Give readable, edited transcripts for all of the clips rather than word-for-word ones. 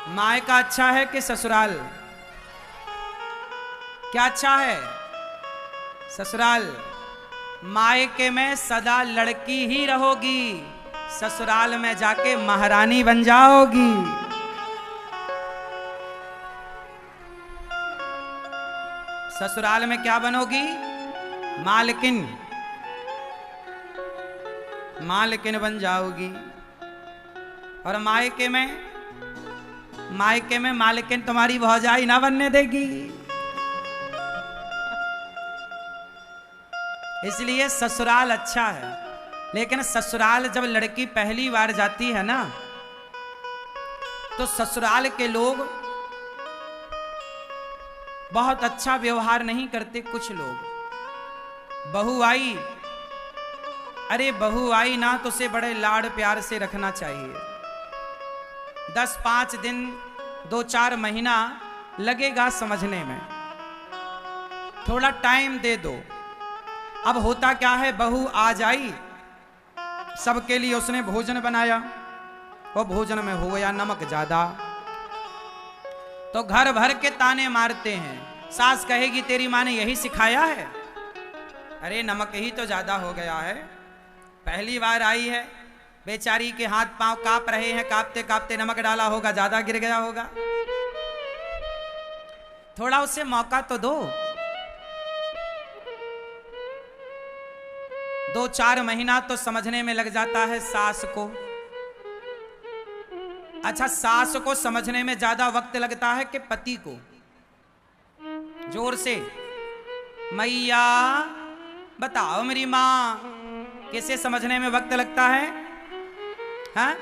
मायका अच्छा है कि ससुराल? क्या अच्छा है? ससुराल। मायके में सदा लड़की ही रहोगी, ससुराल में जाके महारानी बन जाओगी। ससुराल में क्या बनोगी? मालकिन। मालकिन बन जाओगी। और मायके में मालकिन तुम्हारी भौजाई ना बनने देगी। इसलिए ससुराल अच्छा है। लेकिन ससुराल जब लड़की पहली बार जाती है ना, तो ससुराल के लोग बहुत अच्छा व्यवहार नहीं करते। कुछ लोग, बहू आई, अरे बहू आई ना तो उसे बड़े लाड प्यार से रखना चाहिए। 10-5 दिन 2-4 महीना लगेगा समझने में, थोड़ा टाइम दे दो। अब होता क्या है, बहू आ जाई, सबके लिए उसने भोजन बनाया, वो भोजन में हो गया नमक ज्यादा, तो घर भर के ताने मारते हैं। सास कहेगी तेरी माँ ने यही सिखाया है? अरे नमक ही तो ज्यादा हो गया है, पहली बार आई है, बेचारी के हाथ पांव कांप रहे हैं, कांपते कांपते नमक डाला होगा, ज्यादा गिर गया होगा। थोड़ा उसे मौका तो दो। 2-4 महीना तो समझने में लग जाता है सास को। अच्छा, सास को समझने में ज्यादा वक्त लगता है कि पति को? जोर से मैया बताओ मेरी माँ, किसे समझने में वक्त लगता है? हाँ?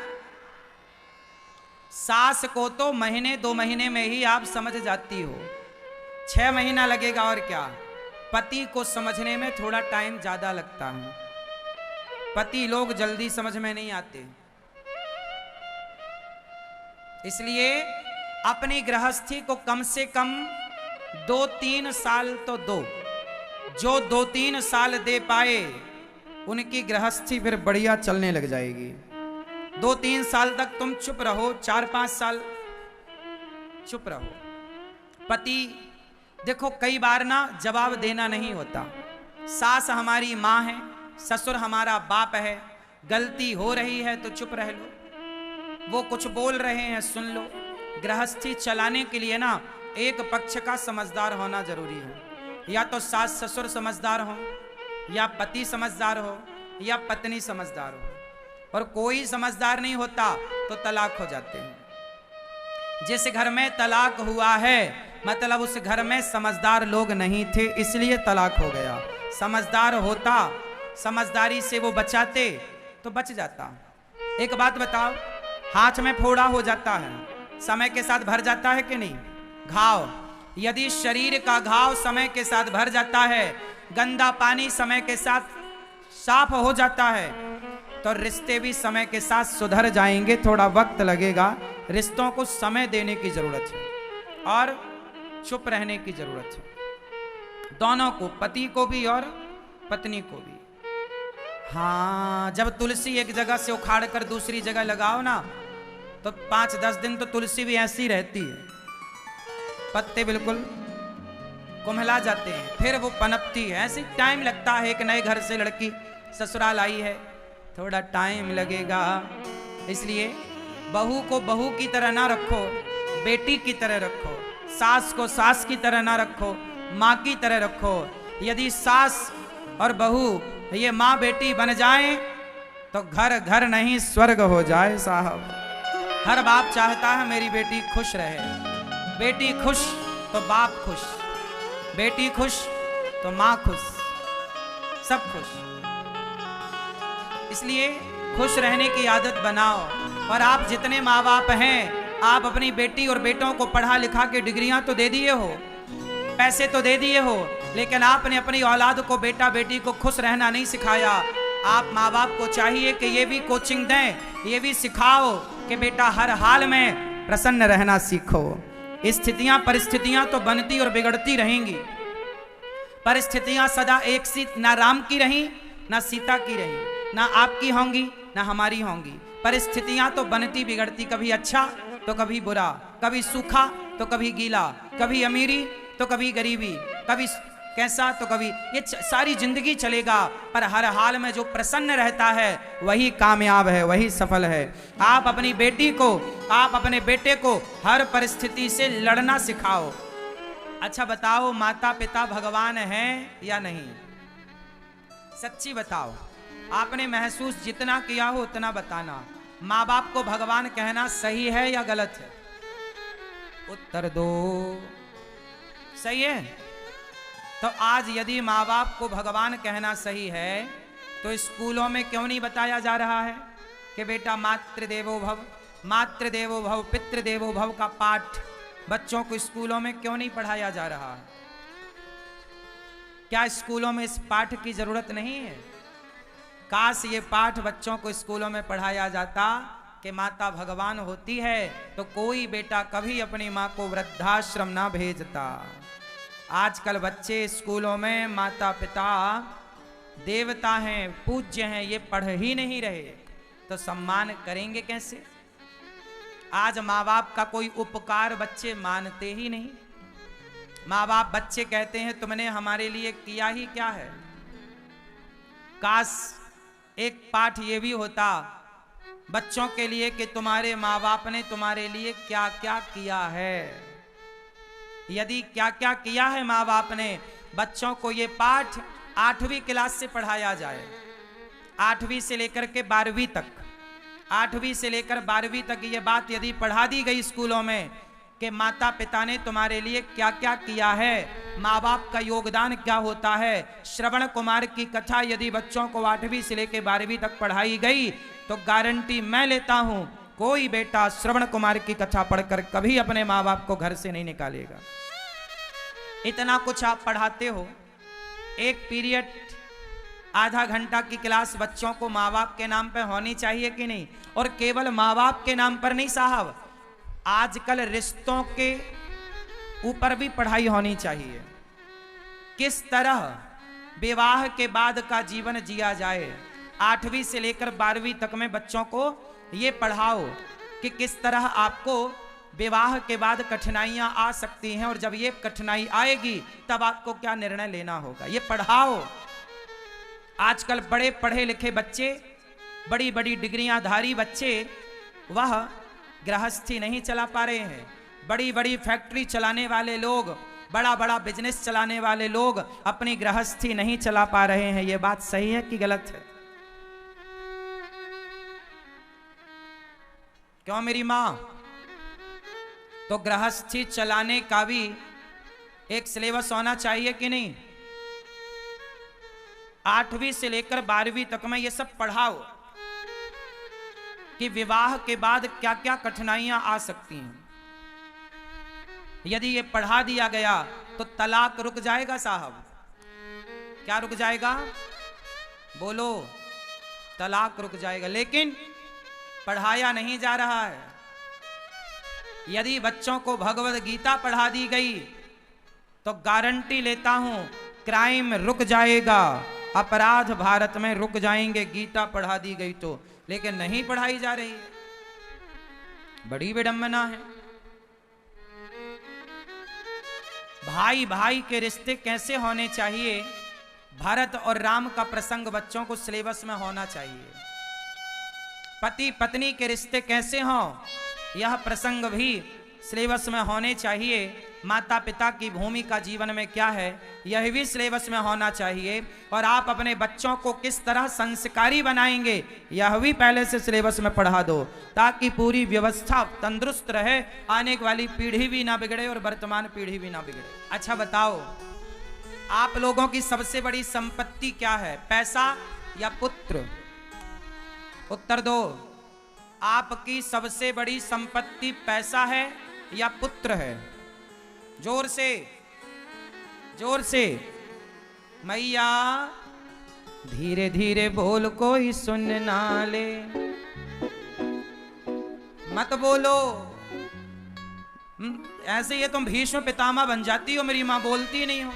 सास को तो 1-2 महीने में ही आप समझ जाती हो, 6 महीना लगेगा और क्या। पति को समझने में थोड़ा टाइम ज्यादा लगता है। पति लोग जल्दी समझ में नहीं आते। इसलिए अपनी गृहस्थी को कम से कम 2-3 साल तो दो। जो 2-3 साल दे पाए उनकी गृहस्थी फिर बढ़िया चलने लग जाएगी। 2-3 साल तक तुम चुप रहो, 4-5 साल चुप रहो। पति देखो कई बार ना जवाब देना नहीं होता। सास हमारी माँ है, ससुर हमारा बाप है, गलती हो रही है तो चुप रह लो, वो कुछ बोल रहे हैं सुन लो। गृहस्थी चलाने के लिए ना एक पक्ष का समझदार होना जरूरी है। या तो सास ससुर समझदार हो, या पति समझदार हो, या पत्नी समझदार हो। और कोई समझदार नहीं होता तो तलाक हो जाते हैं। जिस घर में तलाक हुआ है मतलब उस घर में समझदार लोग नहीं थे, इसलिए तलाक हो गया। समझदार होता, समझदारी से वो बचाते तो बच जाता। एक बात बताओ, हाथ में फोड़ा हो जाता है, समय के साथ भर जाता है कि नहीं? घाव, यदि शरीर का घाव समय के साथ भर जाता है, गंदा पानी समय के साथ साफ हो जाता है, तो रिश्ते भी समय के साथ सुधर जाएंगे। थोड़ा वक्त लगेगा, रिश्तों को समय देने की जरूरत है और चुप रहने की जरूरत है, दोनों को, पति को भी और पत्नी को भी। हाँ, जब तुलसी एक जगह से उखाड़ कर दूसरी जगह लगाओ ना, तो 5-10 दिन तो तुलसी भी ऐसी रहती है, पत्ते बिल्कुल कुम्हला जाते हैं, फिर वो पनपती है। ऐसे टाइम लगता है। एक नए घर से लड़की ससुराल आई है, थोड़ा टाइम लगेगा। इसलिए बहू को बहू की तरह ना रखो, बेटी की तरह रखो। सास को सास की तरह ना रखो, माँ की तरह रखो। यदि सास और बहू ये माँ बेटी बन जाए तो घर घर नहीं स्वर्ग हो जाए साहब। हर बाप चाहता है मेरी बेटी खुश रहे। बेटी खुश तो बाप खुश, बेटी खुश तो माँ खुश, सब खुश। इसलिए खुश रहने की आदत बनाओ। और आप जितने माँ बाप हैं, आप अपनी बेटी और बेटों को पढ़ा लिखा के डिग्रियां तो दे दिए हो, पैसे तो दे दिए हो, लेकिन आपने अपनी औलाद को, बेटा बेटी को खुश रहना नहीं सिखाया। आप माँ बाप को चाहिए कि ये भी कोचिंग दें, ये भी सिखाओ कि बेटा हर हाल में प्रसन्न रहना सीखो। स्थितियां परिस्थितियां तो बनती और बिगड़ती रहेंगी। परिस्थितियां सदा एक सी ना राम की रही ना सीता की रही, ना आपकी होंगी ना हमारी होंगी। परिस्थितियां तो बनती बिगड़ती, कभी अच्छा तो कभी बुरा, कभी सूखा तो कभी गीला, कभी अमीरी तो कभी गरीबी, कभी कैसा तो कभी, ये सारी जिंदगी चलेगा, पर हर हाल में जो प्रसन्न रहता है वही कामयाब है, वही सफल है। आप अपनी बेटी को, आप अपने बेटे को हर परिस्थिति से लड़ना सिखाओ। अच्छा बताओ, माता पिता भगवान हैं या नहीं? सच्ची बताओ, आपने महसूस जितना किया हो उतना बताना। माँ बाप को भगवान कहना सही है या गलत है? उत्तर दो। सही है। तो आज यदि माँ बाप को भगवान कहना सही है तो स्कूलों में क्यों नहीं बताया जा रहा है कि बेटा मातृदेवो भव पितृदेवो भव का पाठ बच्चों को स्कूलों में क्यों नहीं पढ़ाया जा रहा है? क्या स्कूलों में इस पाठ की जरूरत नहीं है? काश ये पाठ बच्चों को स्कूलों में पढ़ाया जाता कि माता भगवान होती है तो कोई बेटा कभी अपनी माँ को वृद्धाश्रम ना भेजता। आजकल बच्चे स्कूलों में माता पिता देवता हैं, पूज्य हैं, ये पढ़ ही नहीं रहे, तो सम्मान करेंगे कैसे? आज माँ बाप का कोई उपकार बच्चे मानते ही नहीं। माँ बाप, बच्चे कहते हैं तुमने हमारे लिए किया ही क्या है। काश एक पाठ ये भी होता बच्चों के लिए कि तुम्हारे माँ बाप ने तुम्हारे लिए क्या क्या किया है। यदि क्या क्या किया है माँ बाप ने, बच्चों को ये पाठ 8वीं क्लास से पढ़ाया जाए, 8वीं से लेकर के 12वीं तक, 8वीं से लेकर 12वीं तक ये बात यदि पढ़ा दी गई स्कूलों में कि माता पिता ने तुम्हारे लिए क्या क्या किया है, माँ बाप का योगदान क्या होता है। श्रवण कुमार की कथा यदि बच्चों को 8वीं से लेकर 12वीं तक पढ़ाई गई तो गारंटी मैं लेता हूं कोई बेटा श्रवण कुमार की कथा पढ़कर कभी अपने माँ बाप को घर से नहीं निकालेगा। इतना कुछ आप पढ़ाते हो, एक पीरियड आधा घंटा की क्लास बच्चों को माँ बाप के नाम पर होनी चाहिए कि नहीं? और केवल माँ बाप के नाम पर नहीं साहब, आजकल रिश्तों के ऊपर भी पढ़ाई होनी चाहिए। किस तरह विवाह के बाद का जीवन जिया जाए, 8वीं से लेकर 12वीं तक में बच्चों को ये पढ़ाओ कि किस तरह आपको विवाह के बाद कठिनाइयां आ सकती हैं और जब ये कठिनाई आएगी तब आपको क्या निर्णय लेना होगा, ये पढ़ाओ। आजकल बड़े पढ़े लिखे बच्चे, बड़ी बड़ी डिग्रियां धारी बच्चे, वह गृहस्थी नहीं चला पा रहे हैं। बड़ी बड़ी फैक्ट्री चलाने वाले लोग, बड़ा बड़ा बिजनेस चलाने वाले लोग अपनी गृहस्थी नहीं चला पा रहे हैं। ये बात सही है कि गलत है? क्यों मेरी मां? तो गृहस्थी चलाने का भी एक सिलेबस होना चाहिए कि नहीं? 8वीं से लेकर 12वीं तक में ये सब पढ़ाओ कि विवाह के बाद क्या क्या कठिनाइयां आ सकती हैं। यदि ये पढ़ा दिया गया तो तलाक रुक जाएगा साहब। क्या रुक जाएगा? बोलो। तलाक रुक जाएगा। लेकिन पढ़ाया नहीं जा रहा है। यदि बच्चों को भगवद गीता पढ़ा दी गई तो गारंटी लेता हूं क्राइम रुक जाएगा, अपराध भारत में रुक जाएंगे, गीता पढ़ा दी गई तो। लेकिन नहीं पढ़ाई जा रही है, बड़ी विडंबना है। भाई भाई के रिश्ते कैसे होने चाहिए, भरत और राम का प्रसंग बच्चों को सिलेबस में होना चाहिए। पति पत्नी के रिश्ते कैसे हों, यह प्रसंग भी सिलेबस में होने चाहिए। माता पिता की भूमिका जीवन में क्या है, यह भी सिलेबस में होना चाहिए। और आप अपने बच्चों को किस तरह संस्कारी बनाएंगे, यह भी पहले से सिलेबस में पढ़ा दो, ताकि पूरी व्यवस्था तंदुरुस्त रहे, आने वाली पीढ़ी भी ना बिगड़े और वर्तमान पीढ़ी भी ना बिगड़े। अच्छा बताओ, आप लोगों की सबसे बड़ी संपत्ति क्या है, पैसा या पुत्र? उत्तर दो। आपकी सबसे बड़ी संपत्ति पैसा है या पुत्र है? जोर से, जोर से। मैया धीरे धीरे बोल, कोई सुन ना ले, मत बोलो। ऐसे ये तुम भीष्म पितामह बन जाती हो, मेरी मां बोलती नहीं हो।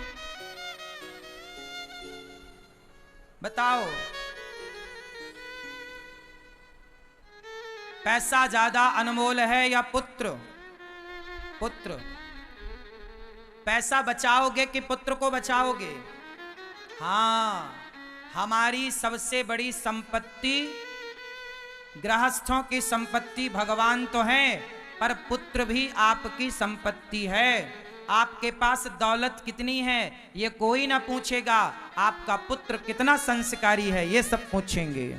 बताओ, पैसा ज्यादा अनमोल है या पुत्र? पुत्र। पैसा बचाओगे कि पुत्र को बचाओगे? हाँ, हमारी सबसे बड़ी संपत्ति, गृहस्थों की संपत्ति भगवान तो है, पर पुत्र भी आपकी संपत्ति है। आपके पास दौलत कितनी है ये कोई ना पूछेगा, आपका पुत्र कितना संस्कारी है ये सब पूछेंगे।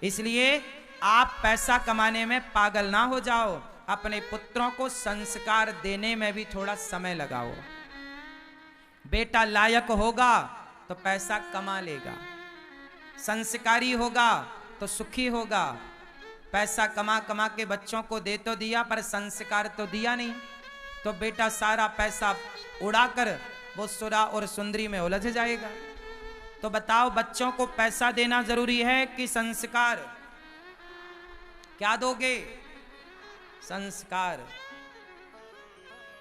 इसलिए आप पैसा कमाने में पागल ना हो जाओ, अपने पुत्रों को संस्कार देने में भी थोड़ा समय लगाओ। बेटा लायक होगा तो पैसा कमा लेगा, संस्कारी होगा तो सुखी होगा। पैसा कमा कमा के बच्चों को दे तो दिया पर संस्कार तो दिया नहीं, तो बेटा सारा पैसा उड़ाकर वो सुरा और सुंदरी में उलझ जाएगा। तो बताओ, बच्चों को पैसा देना जरूरी है कि संस्कार? क्या दोगे? संस्कार।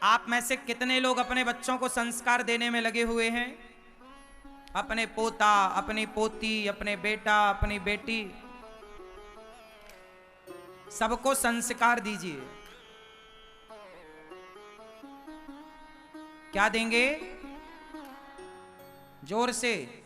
आप में से कितने लोग अपने बच्चों को संस्कार देने में लगे हुए हैं? अपने पोता, अपनी पोती, अपने बेटा, अपनी बेटी, सबको संस्कार दीजिए। क्या देंगे? जोर से।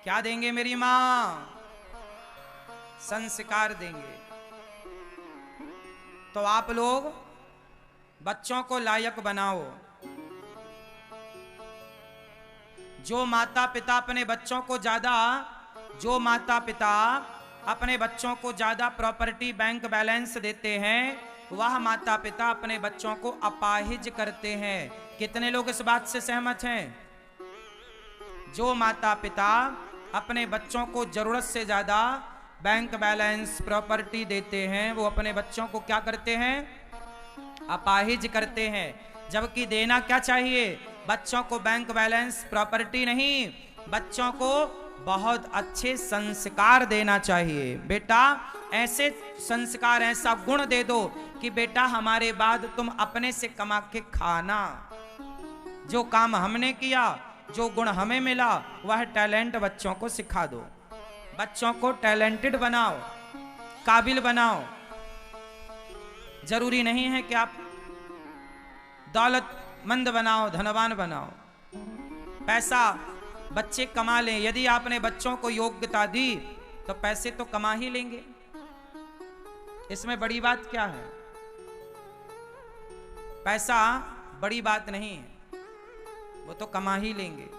क्या देंगे मेरी मां? संस्कार देंगे। तो आप लोग बच्चों को लायक बनाओ। जो माता पिता अपने बच्चों को ज्यादा प्रॉपर्टी बैंक बैलेंस देते हैं, वह माता पिता अपने बच्चों को अपाहिज करते हैं। कितने लोग इस बात से सहमत हैं? जो माता पिता अपने बच्चों को जरूरत से ज्यादा बैंक बैलेंस प्रॉपर्टी देते हैं, वो अपने बच्चों को क्या करते हैं? अपाहिज करते हैं। जबकि देना क्या चाहिए? बच्चों को बैंक बैलेंस प्रॉपर्टी नहीं, बच्चों को बहुत अच्छे संस्कार देना चाहिए। बेटा ऐसे संस्कार, ऐसा गुण दे दो कि बेटा हमारे बाद तुम अपने से कमा के खाना। जो काम हमने किया, जो गुण हमें मिला, वह टैलेंट बच्चों को सिखा दो। बच्चों को टैलेंटेड बनाओ, काबिल बनाओ। जरूरी नहीं है कि आप दौलतमंद बनाओ, धनवान बनाओ। पैसा बच्चे कमा लें, यदि आपने बच्चों को योग्यता दी तो पैसे तो कमा ही लेंगे। इसमें बड़ी बात क्या है? पैसा बड़ी बात नहीं है, वो तो कमा ही लेंगे।